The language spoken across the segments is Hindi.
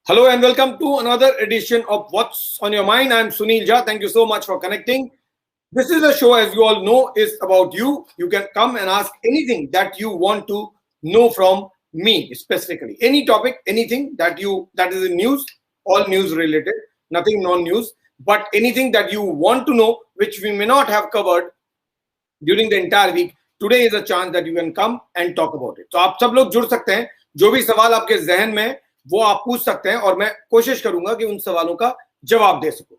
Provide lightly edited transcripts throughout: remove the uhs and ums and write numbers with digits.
Hello and welcome to another edition of What's on Your Mind. I'm Sunil Jha. Thank you so much for connecting. This is a show, as you all know, is about you. You can come and ask anything that you want to know from me specifically. Any topic, anything that is in news, all news related, nothing non-news, but anything that you want to know, which we may not have covered during the entire week. Today is a chance that you can come and talk about it. तो आप सब लोग जुड़ सकते हैं. जो भी सवाल आपके जहन में वो आप पूछ सकते हैं और मैं कोशिश करूंगा कि उन सवालों का जवाब दे सकूं.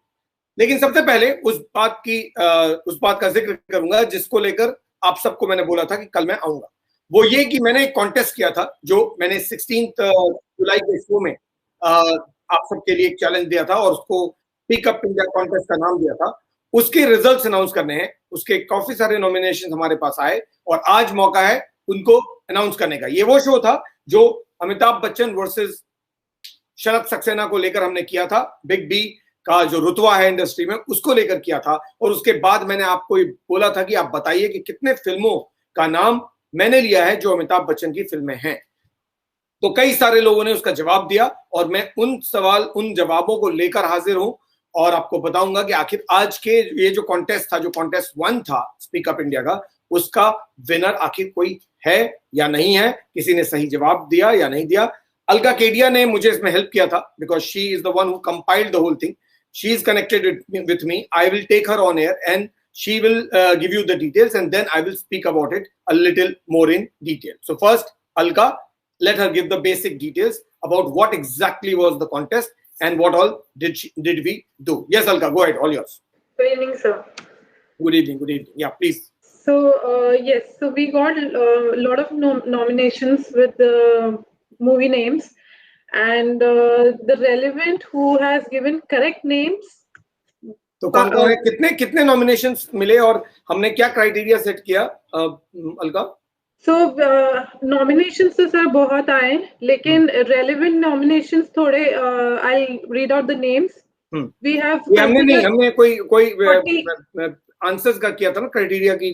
लेकिन सबसे पहले उस बात का जिक्र करूंगा जिसको लेकर आप सबको मैंने बोला था कि कल मैं आऊंगा. वो ये कि मैंने एक कॉन्टेस्ट किया था जो मैंने 16 जुलाई के शो में आप सबके लिए एक चैलेंज दिया था और उसको पिकअप इंडिया कॉन्टेस्ट का नाम दिया था. उसके रिजल्ट्स अनाउंस करने हैं. उसके काफी सारे नॉमिनेशन हमारे पास आए और आज मौका है उनको अनाउंस करने का. ये वो शो था जो अमिताभ बच्चन वर्सेस शरद सक्सेना को लेकर हमने किया था. बिग बी का जो रुतबा है इंडस्ट्री में उसको लेकर किया था. और उसके बाद मैंने आपको बोला था कि आप बताइए कि कितने फिल्मों का नाम मैंने लिया है जो अमिताभ बच्चन की फिल्में हैं. तो कई सारे लोगों ने उसका जवाब दिया और मैं उन जवाबों को लेकर हाजिर हूं और आपको बताऊंगा कि आखिर आज के ये जो कॉन्टेस्ट था, जो कॉन्टेस्ट 1 था स्पीक अप इंडिया का, उसका विनर आखिर कोई है या नहीं है, किसी ने सही जवाब दिया या नहीं दिया. अलका केडिया ने मुझे इसमें हेल्प किया था because she is the one who compiled the whole thing. She is connected with me. I will take her on air and she will give you the details and then I will speak about it a little more in detail. So first, Alka, let her give the basic details about what exactly was the contest and what all did we do. Yes, Alka, go ahead, all yours. Good evening, sir. Good evening. Yeah, please. So yes, so we got a lot of nominations with the movie names and the relevant who has given correct names. तो कौन कौन है, कितने नॉमिनेशंस मिले और हमने क्या क्राइटेरिया सेट किया अलका? सो नॉमिनेशंस तो सर बहुत आए लेकिन रेलेवेंट नॉमिनेशंस थोड़े. I read out the names. We have हमने कोई आंसर्स का किया था ना क्राइटेरिया की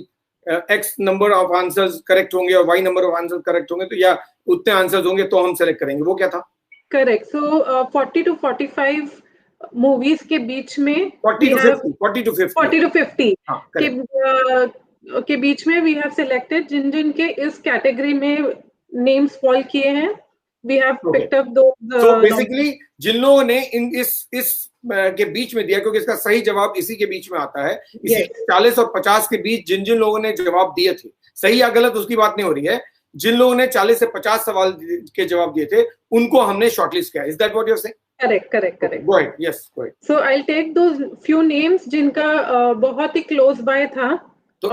x number of answers correct होंगे और y number of answers correct होंगे तो या उतने आंसर्स होंगे तो हम सेलेक्ट करेंगे. वो क्या था? करेक्ट. सो 40 to 45 मूवीज के बीच में 40 to 50 के बीच में वी हैव सिलेक्टेड जिन के इस कैटेगरी में नेम्स फॉल किए हैं. We have picked up those. So basically जिन लोगों ने इस के बीच में दिया, क्योंकि इसका सही जवाब इसी के बीच में आता है, इसी 40 और 50 के बीच जिन लोगों ने जवाब दिए थे, सही या गलत उसकी बात नहीं हो रही है, जिन लोगों ने 40 से 50 सवाल के जवाब दिए थे उनको हमने शॉर्टलिस्ट किया. Is that what you are saying? Correct. Go ahead. Yes, go ahead. So I'll take those few names जिनका बहुत ही close by था. तो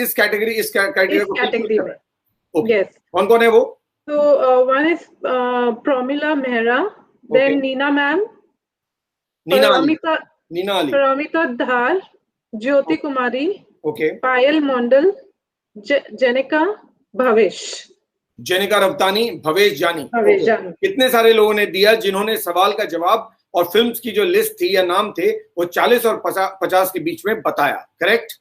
इस कैटेगरी में. Okay. Yes. कौन है वो? So one is Pramila Mehra, then Neena ma'am, Neena Ali, Paramita Dhar, Jyoti Kumari, okay, Payal Mondal, Jenika Bhavesh. जेनिका रफ्तानी, भवेश जानी. कितने सारे लोगों ने दिया जिन्होंने सवाल का जवाब और फिल्म्स की जो लिस्ट थी या नाम थे वो 40 और 50 के बीच में बताया. करेक्ट.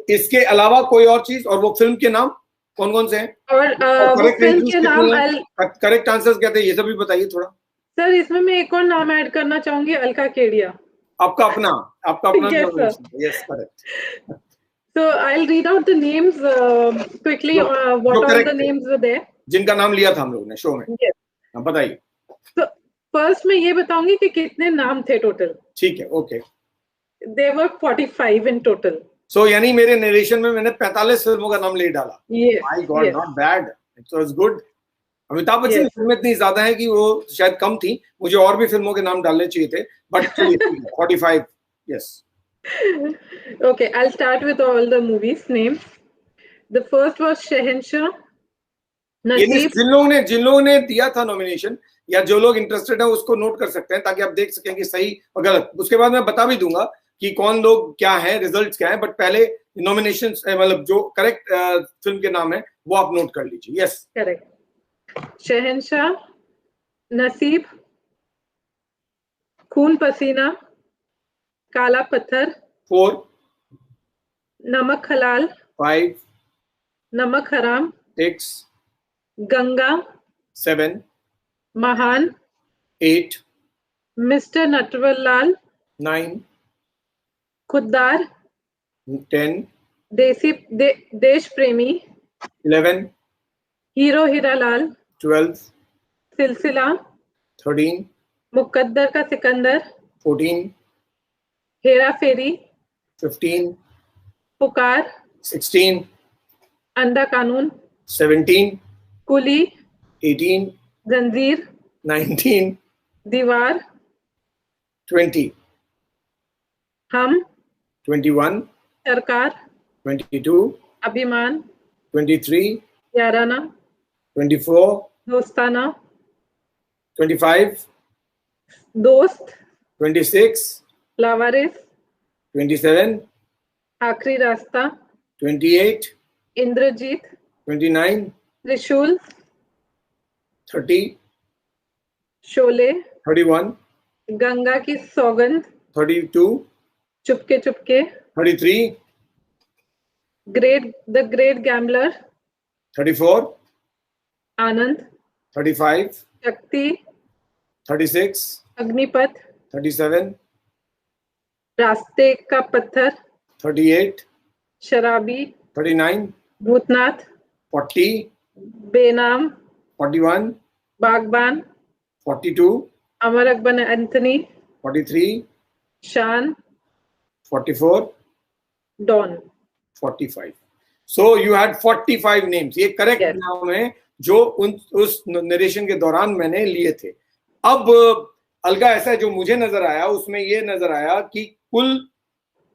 इसके अलावा कोई और चीज और वो फिल्म के नाम कौन से हैं और फिल्म के नाम करेक्ट आंसर्स क्या थे ये सब भी बताइए थोड़ा. सर इसमें मैं एक और नाम ऐड करना चाहूंगी, अलका केडिया. आपका अपना. Yes, correct. So I'll read out the names quickly. What all the names were there? जिनका नाम लिया था हम लोगों ने शो में. Yes. बताइए. So first मैं ये बताऊंगी कि कितने नाम थे टोटल. ठीक है, okay. There were 45 in total. So यानी मेरे नरेशन में मैंने 45 फिल्मों का नाम ले डाला. Yes. My God, not bad. It was good. Amitabh Bachchan की फिल्में इतनी ज्यादा है कि वो शायद कम थी. मुझे और भी फिल्मों के नाम डालने चाहिए थे. But 45. Yes. Okay, I'll start with all the movies names. The first was Shahenshah. जिन लोगों ने दिया था नॉमिनेशन या जो लोग इंटरेस्टेड है उसको नोट कर सकते हैं ताकि आप देख सकें कि सही और गलत. उसके बाद मैं बता भी दूंगा कि कौन लोग क्या है, रिजल्ट्स क्या है, बट पहले नॉमिनेशन मतलब जो करेक्ट फिल्म के नाम है वो आप नोट कर लीजिए. Yes, correct. शहंशाह, नसीब, खून पसीना, काला पत्थर, 4, नमक हलाल, 5, नमक हराम, 6, गंगा, 7, महान, 8, Mr. Natwar Lal, 9, खुददार, 10, देश प्रेमी, 11, हीरो हीरालाल, 12, सिलसिला, 13, मुकद्दर का सिकंदर, 14, हेरा फेरी, 15, पुकार, 16, अंधा कानून, 17, कुली, 18, जंजीर, 19, दीवार, 20, हम, 21, सरकार, 22, अभिमान, 23, याराना, 24, दोस्ताना, 25, दोस्त, 26, लावारिस, 27, आखिरी रास्ता, 28, इंद्रजीत, 29, त्रिशूल, 30, शोले, 31, गंगा की सौगंध, 32, Chupke Chupke, 33, the great gambler, 34, आनंद, 35, शक्ति, 36, अग्निपथ, 37, रास्ते का पत्थर, 38, शराबी, 39, भूतनाथ, 40, बेनाम, 41, बागबान, 42, Amar Akbar Anthony, 43, Shaan, 44, Don. 45. So you had 45 names. ये करेक्ट Yes. नाम है जो उस नरेशन के दौरान मैंने लिए थे. अब अलगा ऐसा है जो मुझे नजर आया, उसमें ये नजर आया कि कुल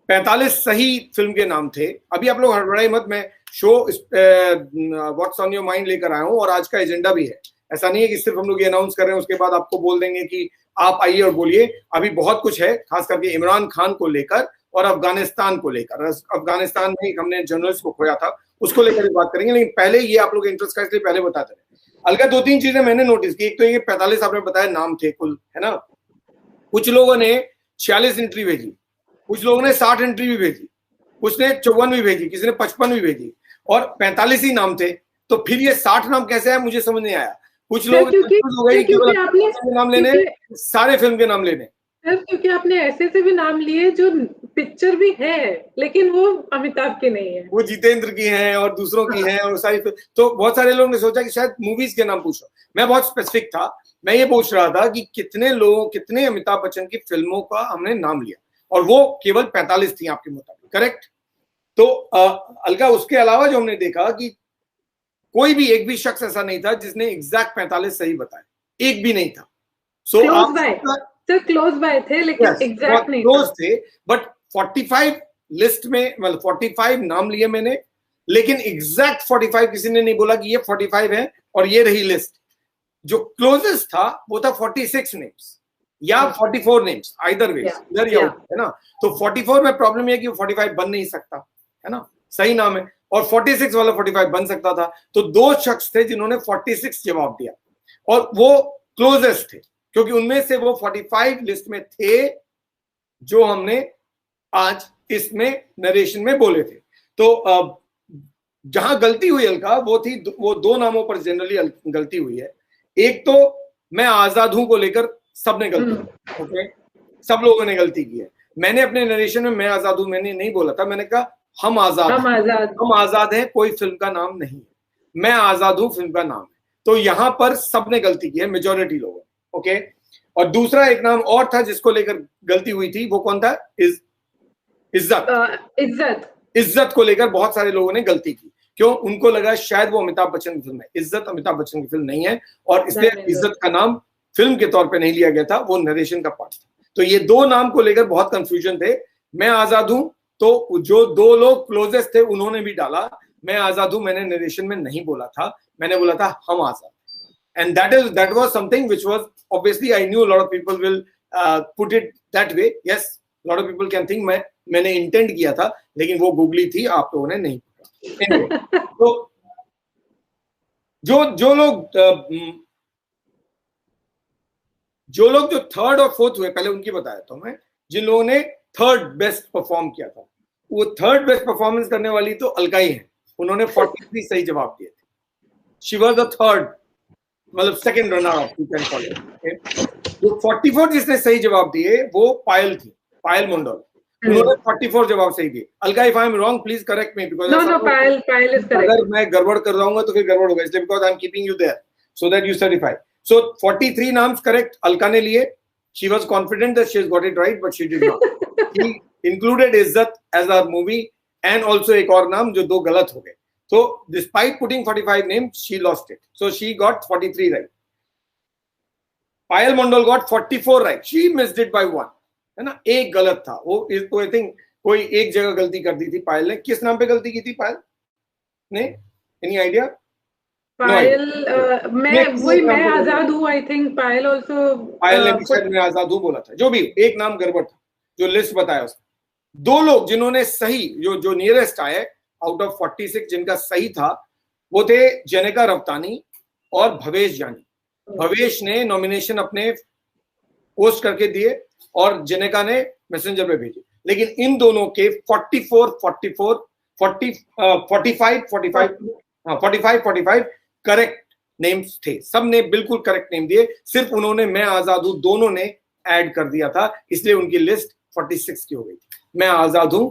45 सही फिल्म के नाम थे. अभी आप लोग हड़बड़ाई मत, मैं show what's on your mind लेकर आया हूँ और आज का एजेंडा भी है. ऐसा नहीं है कि सिर्फ हम लोग ये अनाउंस कर रहे हैं उसके बाद आपको बोल देंगे कि आप आइए और बोलिए. अभी बहुत कुछ है, खास करके इमरान खान को लेकर और अफगानिस्तान को लेकर. अफगानिस्तान में हमने जर्नलिस्ट को खोया था, उसको लेकर बात करेंगे, लेकिन पहले ये आप लोग इंटरेस्ट का इसलिए पहले बताते हैं. अलगा 2-3 चीजें मैंने नोटिस की. एक तो ये 45 आपने बताया नाम थे कुल, है ना. कुछ लोगों ने 46 एंट्री भेजी, कुछ लोगों ने 60 एंट्री भी भेजी, कुछ ने 54 भी भेजी, किसी ने 55 भी भेजी, और 45 ही नाम थे. तो फिर ये 60 नाम कैसे आया मुझे समझ नहीं आया. कुछ लोग नाम लेने, सारे फिल्म के नाम लेने. सर क्योंकि आपने ऐसे से भी नाम लिए जो पिक्चर भी है लेकिन वो अमिताभ की नहीं है, वो जितेंद्र की हैं और दूसरों की हैं और सारी. तो बहुत सारे लोगों ने सोचा कि शायद मूवीज के नाम पूछो. मैं बहुत स्पेसिफिक था, मैं ये पूछ रहा था कि कितने अमिताभ बच्चन की फिल्मों का हमने नाम लिया, और वो केवल 45 थी आपके मुताबिक. करेक्ट. तो अलगा उसके अलावा जो हमने देखा कि कोई भी एक भी शख्स ऐसा नहीं था जिसने एग्जैक्ट 45 सही बताए, एक भी नहीं था. सो क्लोज बाय थे लेकिन एग्जैक्ट नहीं क्लोज थे. बट 45 लिस्ट में, मतलब 45 नाम लिए मैंने, लेकिन एग्जैक्ट 45 किसी ने नहीं बोला कि ये 45 है और ये रही लिस्ट. जो क्लोजेस्ट था वो था 46 नेम्स या 44 नेम्स, आइदर वे, इधर या है ना. तो 44 में प्रॉब्लम है कि वो 45 बन नहीं सकता, है ना, सही नाम है. और 46 वाला 45 बन सकता था. तो 2 शख्स थे जिन्होंने 46 जवाब दिया और वो क्लोजेस्ट थे, क्योंकि उनमें से वो 45 लिस्ट में थे जो हमने आज इसमें नरेशन में बोले थे. तो जहां गलती हुई अलका वो 2 नामों पर जनरली गलती हुई है. एक तो मैं आजाद हूं को लेकर सबने गलती की. ओके, सब लोगों ने गलती की है. मैंने अपने नरेशन में मैं आजाद हूं मैंने नहीं बोला था, मैंने कहा हम आजाद हैं, कोई फिल्म का नाम नहीं है. मैं आजाद हूं फिल्म का नाम है. तो यहां पर सबने गलती की है, मेजॉरिटी लोगों. ओके. और दूसरा एक नाम और था जिसको लेकर गलती हुई थी, वो कौन था? इज्जत को लेकर बहुत सारे लोगों ने गलती की. क्यों? उनको लगा शायद वो अमिताभ बच्चन की फिल्म है. इज्जत अमिताभ बच्चन की फिल्म नहीं है और इसलिए इज्जत का नाम फिल्म के तौर पे नहीं लिया गया था, वो नरेशन का पार्ट था. तो ये 2 नाम को लेकर बहुत कंफ्यूजन थे. मैं आजाद हूं, तो जो 2 लोग क्लोजेस्ट थे उन्होंने भी डाला मैं आजाद हूं. मैंने नरेशन में नहीं बोला था, मैंने बोला था हम आजाद. And that was something which was obviously I knew a lot of people will put it that way. Yes, a lot of people can think मैंने इंटेंट किया था, लेकिन वो गूगली थी, आप लोगों ने नहीं पकड़ा. Anyway, तो जो लोग जो थर्ड और फोर्थ हुए, पहले उनकी बताया तो मैं, जिन लोगों ने थर्ड बेस्ट परफॉर्म किया था, वो थर्ड बेस्ट परफॉर्मेंस करने वाली तो अलका ही है. उन्होंने 43 सही जवाब दिए थे. शी वाज द थर्ड, मतलब second runner up, you can call it. जो 44 जिसने सही जवाब दिए वो पायल थी, पायल मंडल। उन्होंने 44 जवाब सही दिए। Alka, if I am wrong please correct me, because no, Payal is correct. अगर मैं गड़बड़ कर रहा हूँ तो फिर गड़बड़ होगा, इसलिए because I am keeping you there so that you certify. So 43 नाम्स करेक्ट अलका ने लिए। She was confident that she has got it right, but she did not. She included Izzat as a movie and also एक और नाम जो 2 गलत हो गए। So despite putting 45 names, she lost it. So she got 43 right. Payal Mandal got 44 right. She missed it by 1. है ना, एक गलत था वो। I think कोई एक जगह गलती कर दी थी पायल ने। किस नाम पे गलती की थी पायल ने? Any idea? पायल मैं आजाद हूँ। I think पायल also पायल ने भी शायद मैं आजाद हूँ बोला था। जो भी, एक नाम गड़बड़ था जो लिस्ट बताया उसने। 2 लोग जिन्होंने सही, जो नियरेस्ट आए आउट ऑफ 46 जिनका सही था, वो थे जनिका रफ्तानी और भवेश जानी। भवेश ने नॉमिनेशन अपने पोस्ट करके दिए और जनिका ने मैसेंजर पे भेजे, लेकिन इन दोनों के 45 करेक्ट नेम्स थे। सबने बिल्कुल करेक्ट नेम दिए, सिर्फ उन्होंने मैं आजाद हूं दोनों ने ऐड कर दिया था, इसलिए उनकी लिस्ट 46 की हो गई थी। मैं आजाद हूं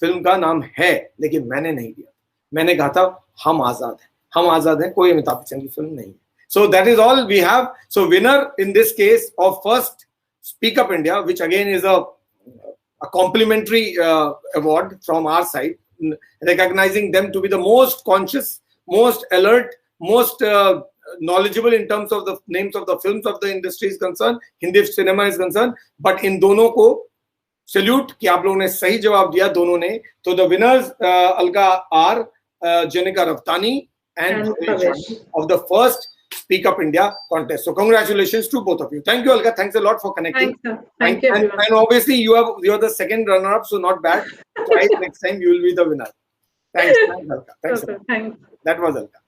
फिल्म का नाम है, लेकिन मैंने नहीं दिया। मैंने कहा था हम आजाद हैं, हम आजाद हैं, कोई अमिताभ बच्चन की फिल्म नहीं है। So that is all we have. So winner in this case of first speak up India, which again is a complimentary award from our side, recognizing them to be the most conscious, most alert, most knowledgeable in terms of the names of the films of the industry is concerned, Hindi cinema is concerned. But इन दोनों को सैल्यूट कि आप लोगों ने सही जवाब दिया दोनों ने। तो the winners Alka R, Janika Raftani and of the first Speak Up India contest. So congratulations to both of you. Thank you, Alka. Thanks a lot for connecting. Thank you. And obviously you're the second runner-up, so not bad. Try next time you will be the winner. Thanks Alka. Thanks. That was Alka.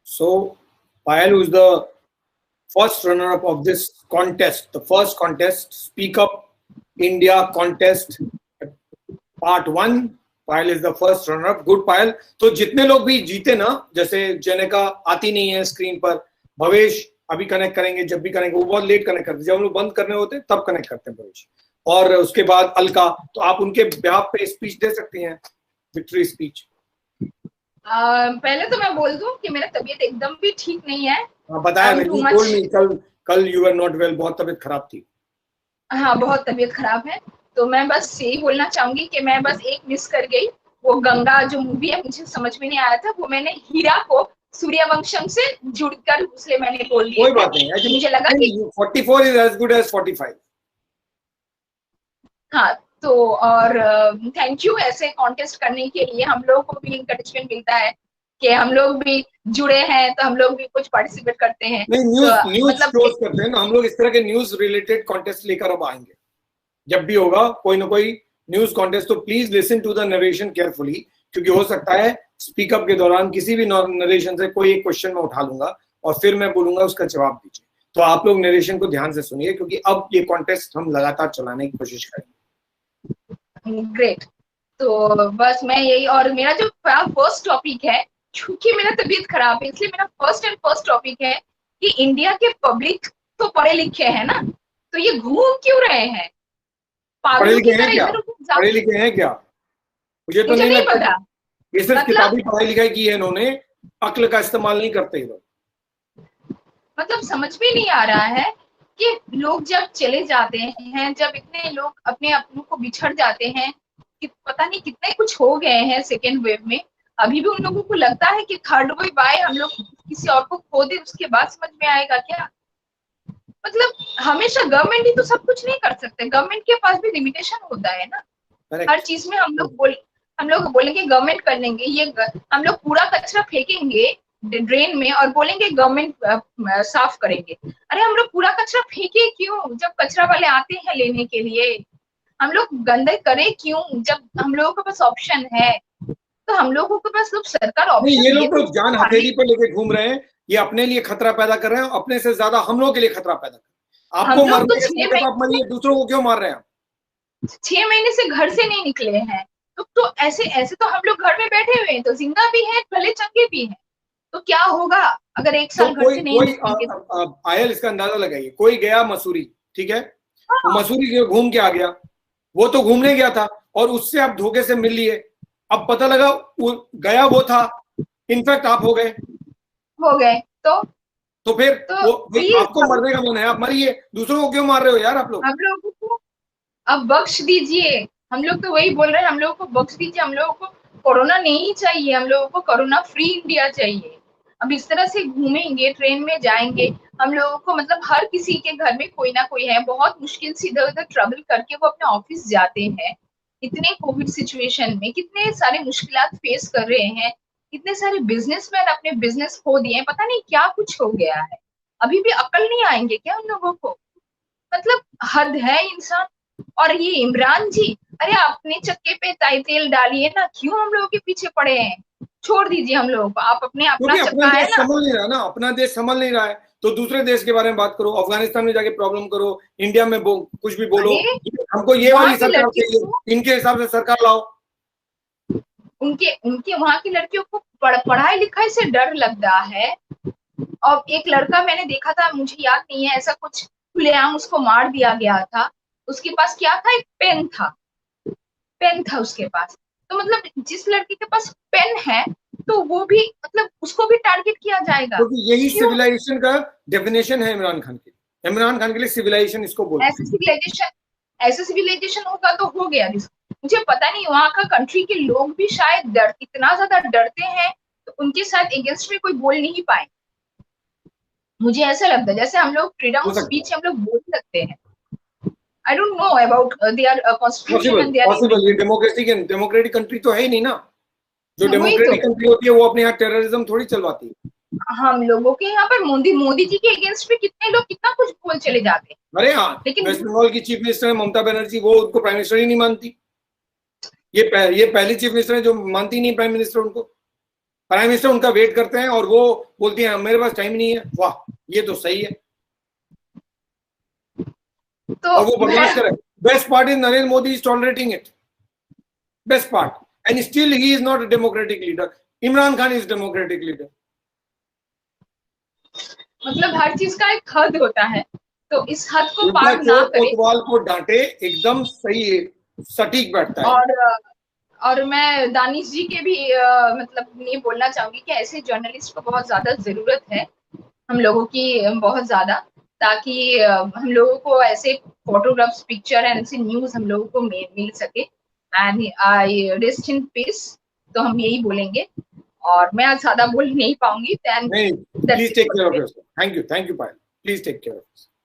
So Payal, who is the first runner-up of this contest, the first contest, Speak Up India contest, part 1. Payal is the first runner up. Good Payal. तो जितने लोग भी जीते ना, जैसे जनिका आती नहीं है स्क्रीन पर, भवेश अभी कनेक्ट करेंगे, जब भी कनेक्ट, वो बहुत लेट कनेक्ट करते हैं, जब हम लोग बंद करने होते हैं तब कनेक्ट करते हैं भवेश, और उसके बाद अलका। तो आप उनके बिहाफ पे स्पीच दे सकती हैं, विक्ट्री स्पीच। पहले तो मैं बोल दूं कि मेरा तबीयत एकदम भी ठीक नहीं है। बताया कल यू आर नॉट वेल, बहुत तबीयत खराब थी। हाँ, बहुत तबीयत खराब है। तो मैं बस यही बोलना चाहूंगी कि मैं बस एक मिस कर गई, वो गंगा जो मूवी है मुझे समझ में नहीं आया था, वो मैंने हीरा को सूर्यवंशम से जुड़कर उसलिए मैंने बोल दिया। कोई बात नहीं, मुझे लगा कि 44 is as good as 45। हाँ, तो और थैंक यू ऐसे कॉन्टेस्ट करने के लिए। हम लोगों को भी इंकरेजमेंट मिलता है कि हम लोग भी जुड़े हैं, तो हम लोग भी कुछ पार्टिसिपेट करते हैं। नहीं, न्यूज शोज करते हैं ना हम लोग, इस तरह के न्यूज रिलेटेड कॉन्टेस्ट लेकर अब आएंगे जब भी होगा कोई ना कोई न्यूज कॉन्टेस्ट। तो please listen to the narration carefully, क्योंकि हो सकता है स्पीकअप के दौरान किसी भी नरेशन से कोई एक क्वेश्चन मैं उठा लूंगा और फिर मैं बोलूंगा उसका जवाब दीजिए। तो आप लोग नरेशन को ध्यान से सुनिए, क्योंकि अब ये कॉन्टेस्ट हम लगातार चलाने की कोशिश करेंगे। ग्रेट। तो बस मैं यही, और मेरा जो फर्स्ट टॉपिक है, क्योंकि मेरा तबीयत खराब है इसलिए मेरा फर्स्ट टॉपिक है कि इंडिया के पब्लिक तो पढ़े लिखे हैं ना, तो ये घूम क्यों रहे हैं? पढ़े लिखे हैं क्या? मुझे तो नहीं लगता। ये सिर्फ किताबी पढ़ाई लिखाई की है इन्होंने, अक्ल का इस्तेमाल नहीं करते इधर। मतलब समझ में नहीं आ रहा है कि लोग जब चले जाते हैं, जब इतने लोग अपने अपनों को बिछड़ जाते हैं, कि पता नहीं कितने कुछ हो गए हैं सेकेंड वेव में, अभी भी उन लोगों को लगता है कि थर्ड वेव आए, हम लोग किसी और को खो दे, उसके बाद समझ में आएगा क्या? मतलब हमेशा गवर्नमेंट ही तो सब कुछ नहीं कर सकते, गवर्नमेंट के पास भी लिमिटेशन होता है ना। हर चीज में हम लोग बोलेंगे गवर्नमेंट कर लेंगे, ये हम लोग पूरा कचरा फेंकेंगे ड्रेन में और बोलेंगे गवर्नमेंट साफ करेंगे। अरे हम लोग पूरा कचरा फेंके क्यों जब कचरा वाले आते हैं लेने के लिए? हम लोग गंदे करें क्यों जब हम लोगों के पास ऑप्शन है? तो हम लोगों के पास सरकार ऑप्शन, ये लोग तो जान हथेली पर लेके घूम रहे हैं, ये अपने लिए खतरा पैदा कर रहे हैं, अपने से ज्यादा हम लोग के लिए खतरा पैदा कर रहे हैं। आपको मरने के आप मरिए, दूसरों को क्यों मार रहे हैं? 6 महीने से घर से नहीं निकले हैं, तो ऐसे तो हम लोग घर में बैठे हुए हैं, तो जिंदा भी हैं, भले चंगे भी हैं, तो क्या होगा अगर 1 साल तो घर से नहीं निकलेंगे? आयल इसका अंदाजा लगाइए, कोई गया मसूरी, ठीक है, हाँ। वो मसूरी घूम के आ गया, वो तो घूमने गया था और उससे आप धोखे से मिल लिए, अब पता लगा वो गया वो था, इनफैक्ट आप हो गए तो फिर वो आपको मरने का मन है, आप मरिए, दूसरों को क्यों मार रहे हो यार आप लोग? हम लोगों को अब बख्श दीजिए, हम लोग तो वही बोल रहे हैं, हम लोगों को बख्श दीजिए, हम लोगों को कोरोना नहीं चाहिए, हम लोगों को कोरोना फ्री इंडिया चाहिए। अब इस तरह से घूमेंगे, ट्रेन में जाएंगे, हम लोगों को मतलब हर किसी के घर में कोई ना कोई है, बहुत मुश्किल से इधर उधर ट्रेवल करके वो अपने ऑफिस जाते हैं। इतने कोविड सिचुएशन में कितने सारे मुश्किलात फेस कर रहे हैं, कितने सारे बिजनेसमैन अपने बिजनेस खो दिए हैं, पता नहीं क्या कुछ हो गया है। अभी भी अकल नहीं आएंगे क्या उन लोगों को? मतलब हद है इंसान। और ये इमरान जी, अरे अपने चक्के पे तेल डालिए ना, क्यों हम लोगों के पीछे पड़े हैं? छोड़ दीजिए हम लोगों को, आप अपना चक्का है ना। संभल नहीं रहा ना, अपना देश संभल नहीं रहा है तो दूसरे देश के बारे में बात करो, अफगानिस्तान में जाके प्रॉब्लम करो, इंडिया में कुछ भी बोलो, हमको ये वाली सरकार चाहिए, इनके हिसाब से सरकार लाओ। उनके वहां की लड़कियों को पढ़ाई लिखाई से डर लग रहा है। और एक लड़का मैंने देखा था, मुझे याद नहीं है, ऐसा कुछ खुलेआम उसको मार दिया गया था। उसके पास क्या था? एक पेन था उसके पास। तो मतलब जिस लड़की के पास पेन है तो वो भी मतलब उसको भी टारगेट किया जाएगा। तो यही सिविलाइजेशन का डेफिनेशन है इमरान खान के लिए सिविलाइजेशन इसको बोलते हैं। ऐसे सिविलाइजेशन होगा तो हो गया। मुझे पता नहीं वहां का कंट्री के लोग भी शायद इतना ज्यादा डरते हैं तो उनके साथ अगेंस्ट में कोई बोल नहीं पाए। मुझे ऐसा लगता है जैसे हम लोग फ्रीडम ऑफ स्पीच हम लोग बोल सकते हैं। I don't know about their constitution and their possible ये डेमोक्रेटिक कंट्री तो है ही नहीं ना। जो डेमोक्रेटिक कंट्री होती है वो अपने यहाँ टेररिज्म थोड़ी चलवाती है। हम लोगों के यहाँ पर मोदी जी के अगेंस्ट में कितने लोग कितना कुछ बोल चले जाते हैं। अरे हाँ, लेकिन वेस्ट बंगाल की चीफ मिनिस्टर है ममता बनर्जी, वो उनको प्राइम मिनिस्टर ही नहीं मानती। ये पहली चीफ मिनिस्टर है जो मानती नहीं प्राइम मिनिस्टर उनको। प्राइम मिनिस्टर उनका वेट करते हैं और वो बोलती है मेरे पास टाइम नहीं है। वाह, ये तो सही है। तो और वो बर्दाश्त करे। Best part is Narendra Modi is tolerating it, best part, and still he is not a democratic leader. Imran Khan is democratic leader. मतलब हर चीज का एक हद होता है, तो इस हद को पार ना करें। कोतवाल को डांटे, एकदम सही है, सटीक बैठता है। और मैं दानिश जी के भी मतलब ये बोलना चाहूंगी कि ऐसे जर्नलिस्ट को बहुत ज्यादा जरूरत है हम लोगों की, बहुत ज्यादा, ताकि हम लोगों को ऐसे फोटोग्राफ्स, पिक्चर एंड ऐसे न्यूज हम लोगों को मिल सके। And I rest in peace, तो हम यही बोलेंगे। और मैं आज ज्यादा बोल नहीं पाऊंगी। Please take care of yourself. Thank you Payal, please take care of yourself.